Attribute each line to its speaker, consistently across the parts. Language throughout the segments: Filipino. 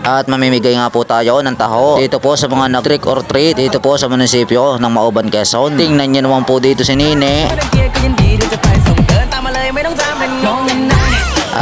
Speaker 1: At mamimigay nga po tayo ng taho dito po sa mga nag-trick or treat dito po sa munisipyo ng Mauban, Quezon. Tingnan niyo naman po dito si Nene.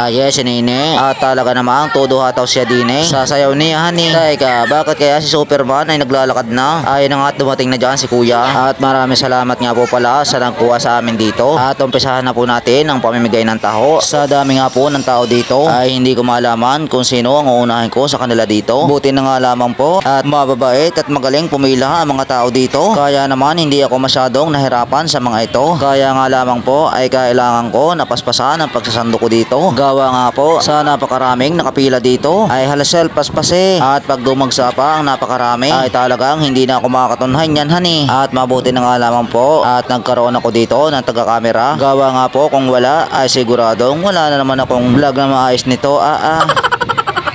Speaker 1: Yes, si Nene. At talaga namang todo hataw siya din eh. Sasayaw niya, honey. Teka, bakit kaya si Superman ay naglalakad na? Ay na nga, dumating na dyan si Kuya. At maraming salamat nga po pala sa nagkuha sa amin dito. At umpisahan na po natin ang pamimigay ng taho. Sa dami nga po ng tao dito ay hindi ko malaman kung sino ang uunahin ko sa kanila dito. Buti na nga lamang po at mababait at magaling pumila ang mga tao dito. Kaya naman hindi ako masyadong nahirapan sa mga ito. Kaya nga lamang po ay kailangan ko napaspasan ang pagsasando ko dito. Gawa nga po sa napakaraming nakapila dito ay halasel paspase. At pag dumagsa pa ang napakarami ay talagang hindi na ako makakatunhan yan, honey. At mabuti na nga lamang po at nagkaroon ako dito ng taga-camera. Gawa nga po kung wala ay siguradong wala na naman akong vlog na maayos nito.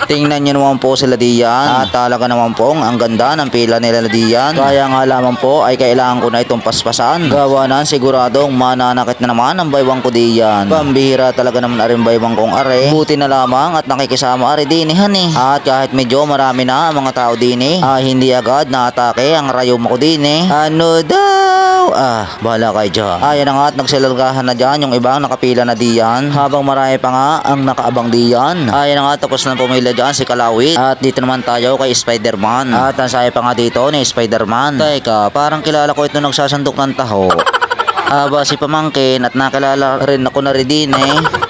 Speaker 1: Tingnan nyo naman po sila diyan. At talaga naman po ang ganda ng pila nila diyan. Kaya nga lamang po ay kailangan ko na itong paspasan. Gawa na siguradong mananakit na naman ang baywang ko diyan. Pambihira talaga naman aring baywang kong are. Buti na lamang at nakikisama are din eh. At kahit medyo marami na ang mga tao din ay hindi agad naatake ang rayom ko din eh. Ano daw? Bahala kayo dyan. Ayan na nga at nagsilalgahan na dyan yung ibang nakapila na diyan. Habang marami pa nga ang nakaabang diyan. Ayan na nga, tapos na pumila dyan si Kalawit. At dito naman tayo kay Spider-Man. At nasaya pa nga dito ni Spider-Man. Teka, parang kilala ko ito nagsasandok ng taho. Si Pamangkin at nakilala rin ako na rin din eh.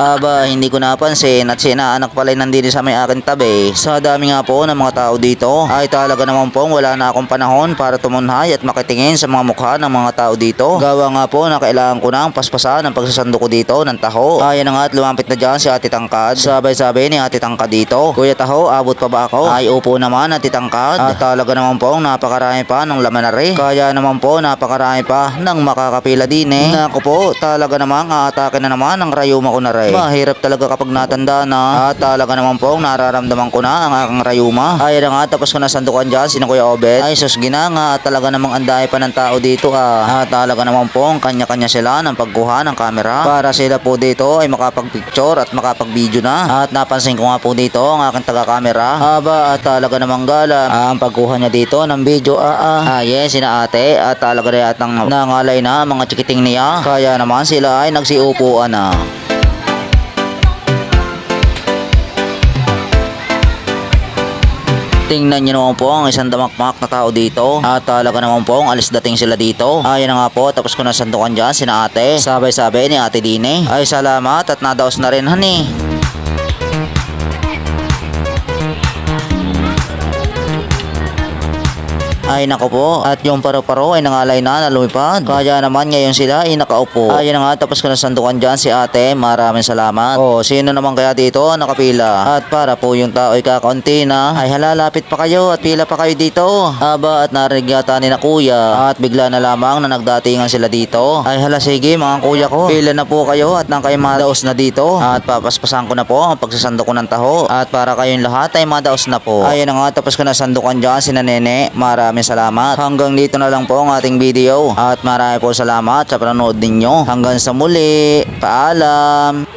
Speaker 1: Hindi ko napansin at si inaanak pala nandito sa may aking tabi. Sa dami nga po ng mga tao dito ay talaga naman pong wala na akong panahon para tumunhay at makitingin sa mga mukha ng mga tao dito. Gawa nga po na kailangan ko na ang paspasan ang pagsasando ko dito ng taho. Ayan na nga at lumapit na dyan si Ate Tangkad. Sabay-sabay ni Ate Tangkad dito. Kuya Taho, abot pa ba ako? Ay upo naman Ate Tangkad. At talaga naman pong napakarami pa ng laman na rin. Kaya naman po napakarami pa ng makakapila din eh. Naku po, talaga namang aatake na naman ang rayuma ko na rin. Mahirap talaga kapag natanda na. At talaga naman po nararamdaman ko na ang aking rayuma. Ay na nga, tapos ko nasandukan dyan sino Kuya Obet. Ay sus ginanga, at talaga namang andahe pa ng tao dito At talaga naman po kanya-kanya sila ng pagkuha ng camera para sila po dito ay makapag-picture at makapag-video na. At napansin ko nga po dito ang aking taga-camera. At talaga namang gala ang pagkuha niya dito ng video. Yes, sina ate at talaga rin at nangalay na mga chikiting niya. Kaya naman sila ay nagsiupuan na. Tingnan nyo naman po ang isang damakmak na tao dito. At talaga naman po ang alis dating sila dito. Ayan na nga po, tapos ko nasandukan dyan sina ate. Sabay-sabay ni Ate Dine. Ay salamat at nadaos na rin honey. Ay nako po, at yung paro-paro ay nangalay na lumipad. Kaya naman ngayon sila ay nakaupo. Ayun na nga, tapos ko nasandukan dyan si ate. Maraming salamat. Sino naman kaya dito nakapila? At para po yung tao ay kakaunti na, ay halalapit pa kayo at pila pa kayo dito. At narinig yata ni na kuya. At bigla na lamang na nagdatingan sila dito. Ay hala sige mga kuya ko, pila na po kayo at nang kayo madaos na dito. At papaspasan ko na po ang pagsasando ko ng taho. At para kayong lahat ay madaos na po. Ayun na nga, tapos ko nasandukan dyan si Nene. Maraming salamat. Hanggang dito na lang po ang ating video. At marami po salamat sa panonood ninyo. Hanggang sa muli. Paalam.